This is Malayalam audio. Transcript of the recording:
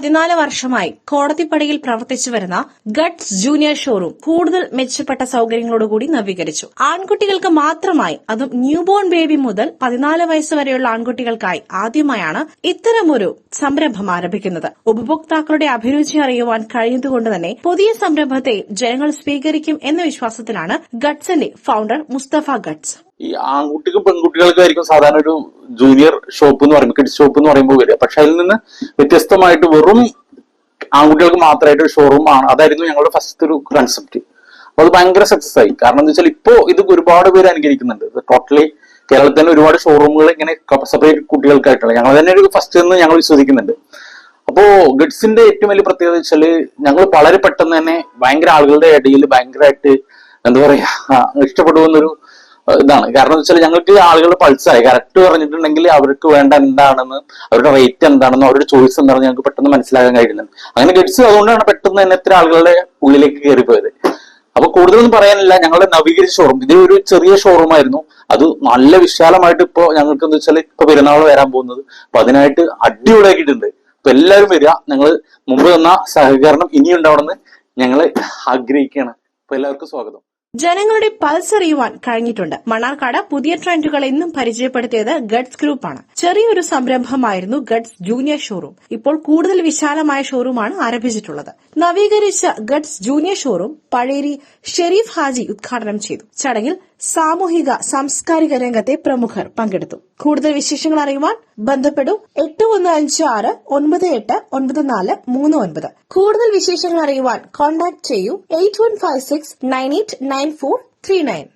14 വർഷമായി കോടതിപ്പടിയിൽ പ്രവർത്തിച്ചു വരുന്ന ഗട്ട്സ് ജൂനിയർ ഷോറൂം കൂടുതൽ മെച്ചപ്പെട്ട സൌകര്യങ്ങളോടുകൂടി നവീകരിച്ചു. ആൺകുട്ടികൾക്ക് മാത്രമായി, അതും ന്യൂബോൺ ബേബി മുതൽ 14 വയസ്സ് വരെയുള്ള ആൺകുട്ടികൾക്കായി ആദ്യമായാണ് ഇത്തരമൊരു സംരംഭം ആരംഭിക്കുന്നത്. ഉപഭോക്താക്കളുടെ അഭിരുചി അറിയുവാൻ കഴിയുന്നതുകൊണ്ട് തന്നെ പുതിയ സംരംഭത്തെ ജനങ്ങൾ സ്വീകരിക്കും എന്ന വിശ്വാസത്തിലാണ് ഗട്ട്സിന്റെ ഫൌണ്ടർ മുസ്തഫ ഗട്ട്സ്. ഈ ആൺകുട്ടിക്കും പെൺകുട്ടികൾക്കായിരിക്കും സാധാരണ ഒരു ജൂനിയർ ഷോപ്പ് എന്ന് പറയുമ്പോൾ, കിഡ്സ് ഷോപ്പ് എന്ന് പറയുമ്പോൾ വരിക. പക്ഷെ അതിൽ നിന്ന് വ്യത്യസ്തമായിട്ട് വെറും ആൺകുട്ടികൾക്ക് മാത്രമായിട്ട് ഒരു ഷോറൂം ആണ്. അതായിരുന്നു ഞങ്ങളുടെ ഫസ്റ്റ് ഒരു കൺസെപ്റ്റ്. അപ്പൊ അത് ഭയങ്കര സക്സസ് ആയി. കാരണം എന്താ വെച്ചാൽ ഇപ്പോ ഇത് ഒരുപാട് പേര് അനുകരിക്കുന്നുണ്ട്. ടോട്ടലി കേരളത്തിൽ തന്നെ ഒരുപാട് ഷോറൂമുകൾ ഇങ്ങനെ സെപ്പറേറ്റ് കുട്ടികൾക്കായിട്ടുള്ള ഞങ്ങൾ തന്നെ ഒരു ഫസ്റ്റ് എന്ന് ഞങ്ങൾ വിശ്വസിക്കുന്നുണ്ട്. അപ്പോ ഗട്ട്സിന്റെ ഏറ്റവും വലിയ പ്രത്യേകത വെച്ചാല് ഞങ്ങൾ വളരെ പെട്ടെന്ന് തന്നെ ഭയങ്കര ആളുകളുടെ ഇടയിൽ ഭയങ്കരമായിട്ട് എന്താ പറയാ ഇഷ്ടപ്പെടുന്നൊരു ഇതാണ്. കാരണം എന്ന് വെച്ചാൽ ഞങ്ങൾക്ക് ആളുകളുടെ പൾസായി കറക്റ്റ് പറഞ്ഞിട്ടുണ്ടെങ്കിൽ അവർക്ക് വേണ്ട എന്താണെന്ന്, അവരുടെ റേറ്റ് എന്താണെന്ന്, അവരുടെ ചോയ്സ് എന്താണെന്ന് ഞങ്ങൾക്ക് പെട്ടെന്ന് മനസ്സിലാക്കാൻ കഴിയുന്നുണ്ട്. അങ്ങനെ ഗട്ട്സ് അതുകൊണ്ടാണ് പെട്ടെന്ന് തന്നെ ഇത്ര ആളുകളുടെ ഉള്ളിലേക്ക് കയറിപ്പോയത്. അപ്പൊ കൂടുതലൊന്നും പറയാനില്ല. ഞങ്ങളുടെ നവീകരിച്ച ഷോറൂം ഇത് ഒരു ചെറിയ ഷോറൂം ആയിരുന്നു. അത് നല്ല വിശാലമായിട്ട് ഇപ്പൊ ഞങ്ങൾക്ക് എന്താ വെച്ചാൽ ഇപ്പൊ പെരുന്നാൾ വരാൻ പോകുന്നത്. അപ്പൊ അതിനായിട്ട് അടിപൊളിയാക്കിയിട്ടുണ്ട്. അപ്പൊ എല്ലാവരും വരിക. ഞങ്ങൾ മുമ്പ് തന്ന സഹകരണം ഇനിയുണ്ടാവണമെന്ന് ഞങ്ങൾ ആഗ്രഹിക്കുകയാണ്. അപ്പൊ എല്ലാവർക്കും സ്വാഗതം. ജനങ്ങളുടെ പൾസ് അറിയുവാൻ കഴിഞ്ഞിട്ടുണ്ട്. മണ്ണാർക്കാട് പുതിയ ട്രെൻഡുകൾ എന്നും പരിചയപ്പെടുത്തിയത് ഗട്ട്സ് ഗ്രൂപ്പാണ്. ചെറിയൊരു സംരംഭമായിരുന്നു ഗട്ട്സ് ജൂനിയർ ഷോറൂം. ഇപ്പോൾ കൂടുതൽ വിശാലമായ ഷോറൂമാണ് ആരംഭിച്ചിട്ടുള്ളത്. നവീകരിച്ച Guts junior showroom Pazheri Sharif Haji ഉദ്ഘാടനം ചെയ്തു. ചടങ്ങിൽ സാമൂഹിക സാംസ്കാരിക രംഗത്തെ പ്രമുഖർ പങ്കെടുത്തു. കൂടുതൽ വിശേഷങ്ങൾ അറിയുവാൻ ബന്ധപ്പെടൂ 8156989439. കൂടുതൽ വിശേഷങ്ങൾ അറിയുവാൻ കോൺടാക്ട് ചെയ്യൂ 8156989439.